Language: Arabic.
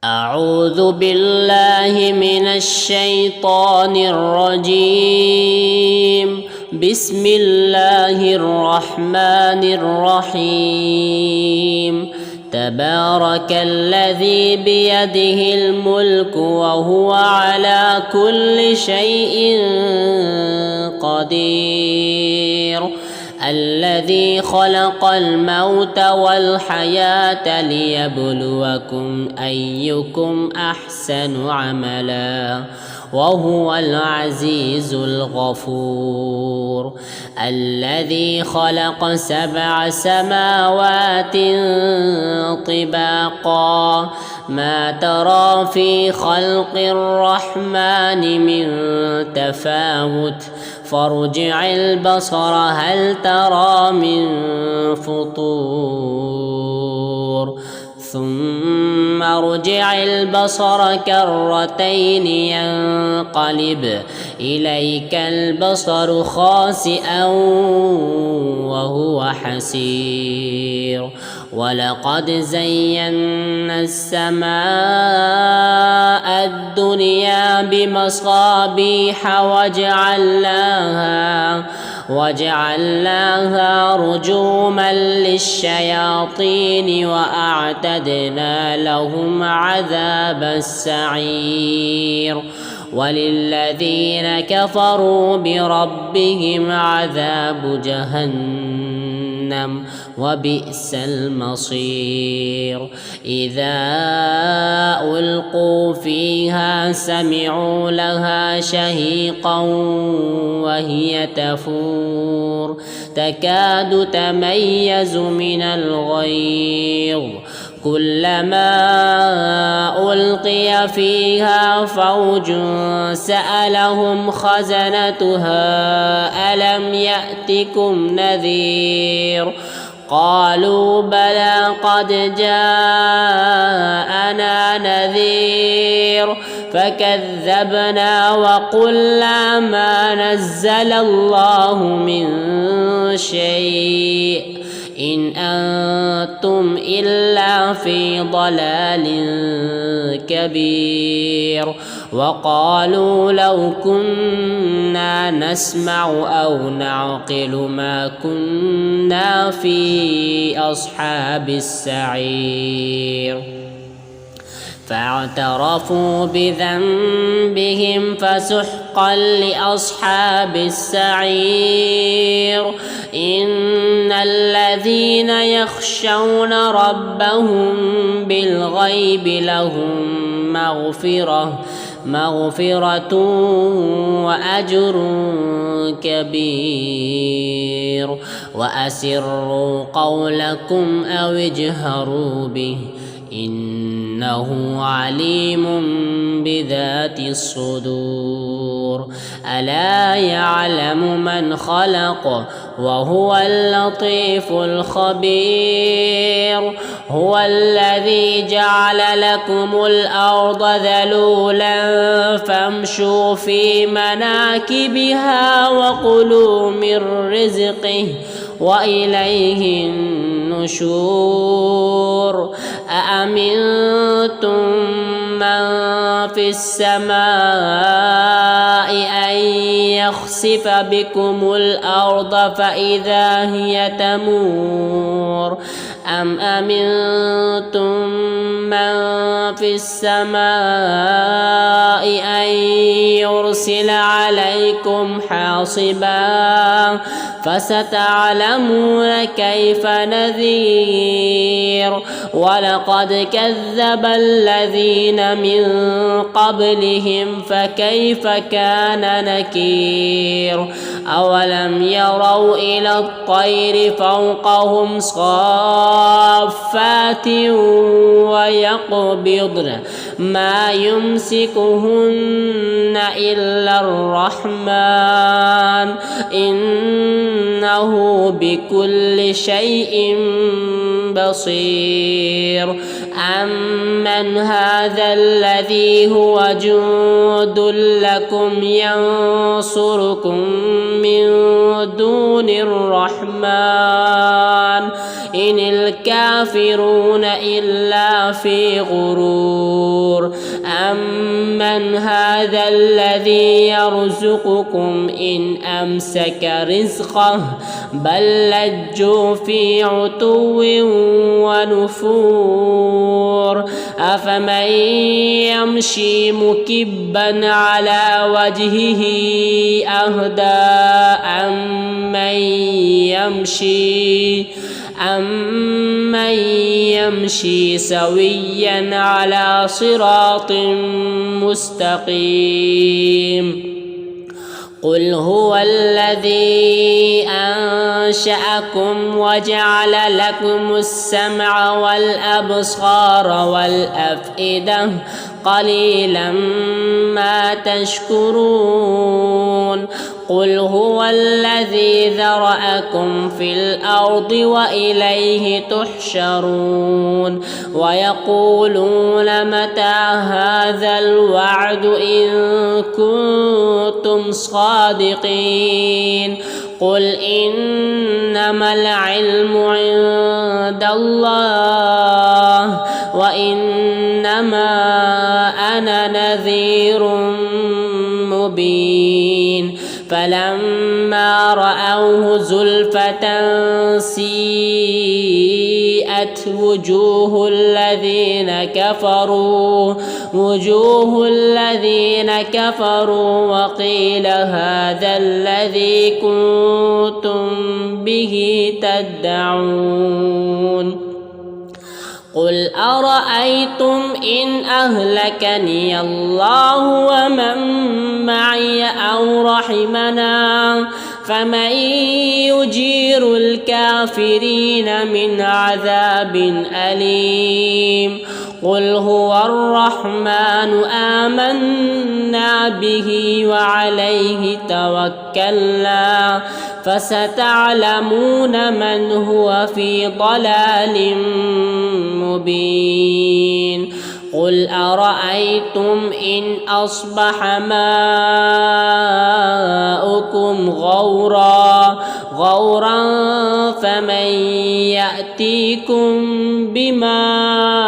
أعوذ بالله من الشيطان الرجيم. بسم الله الرحمن الرحيم. تبارك الذي بيده الملك وهو على كل شيء قدير. الذي خلق الموت والحياة ليبلوكم أيكم أحسن عملا وهو العزيز الغفور. الذي خلق 7 سماوات طباقا ما ترى في خلق الرحمن من تفاوت فارجع البصر هل ترى من فطور ثم ارجع البصر كرتين ينقلب إليك البصر خاسئا وهو حسير. ولقد زينا السماء الدنيا بمصابيح وجعلناها رجوما للشياطين وأعتدنا لهم عذاب السعير. وللذين كفروا بربهم عذاب جهنم وبئس المصير. إذا ألقوا فيها سمعوا لها شهيقا وهي تفور تكاد تميز من الغيظ كلما ألقي فيها فوج سألهم خزنتها ألم يأتكم نذير قالوا بلى قد جاءنا نذير فكذبنا وقلنا ما نزل الله من شيء إن أنتم إلا في ضلال كبير. وقالوا لو كنا نسمع أو نعقل ما كنا في أصحاب السعير. فاعترفوا بذنبهم فسحقا لأصحاب السعير. إن الذين يخشون ربهم بالغيب لهم مغفرة وأجر كبير. وأسروا قولكم أو اجهروا به إنه عليم بذات الصدور. ألا يعلم من خلق وهو اللطيف الخبير. هو الذي جعل لكم الأرض ذلولا فامشوا في مناكبها وكلوا من رزقه وإليه النشور. أأمنتم من في السماء أن يخسف بكم الأرض فإذا هي تمور أم أمنتم من في السماء أن يرسل عليكم حاصبا فستعلمون كيف نذير. ولقد كذب الذين من قبلهم فكيف كان نكير. أولم يروا إلى الطير فوقهم صافات ويقبضن ما يمسكهن إلا الرحمن إنه بكل شيء بصير. أمن هذا الذي هو جند لكم ينصركم من دون الرحمن إن الكافرون إلا في غرور. أمن هذا الذي يرزقكم إن أمسك رزقه بل لجوا في عتو ونفور أفمن يمشي مكبا على وجهه أهدى أمن يمشي سويا على صراط مستقيم قل هو الذي أنشأكم وجعل لكم السمع والأبصار والأفئدة قليلا ما تشكرون قل هو الذي ذرأكم في الأرض وإليه تحشرون ويقولون متى هذا الوعد إن كنتم صادقين قل إنما العلم عند الله وإنما أنا نذير مبين فلما رأوه زلفة سيئت وجوه الذين كفروا وقيل هذا الذي كنتم به تدعون قل أرأيتم إن أهلكني الله ومن معي أو رحمنا فمن يجير الكافرين من عذاب أليم قل هو الرحمن آمنا به وعليه توكلنا فستعلمون من هو في ضلال مبين قل أرأيتم إن أصبح ماؤكم غورا فمن يأتيكم بماء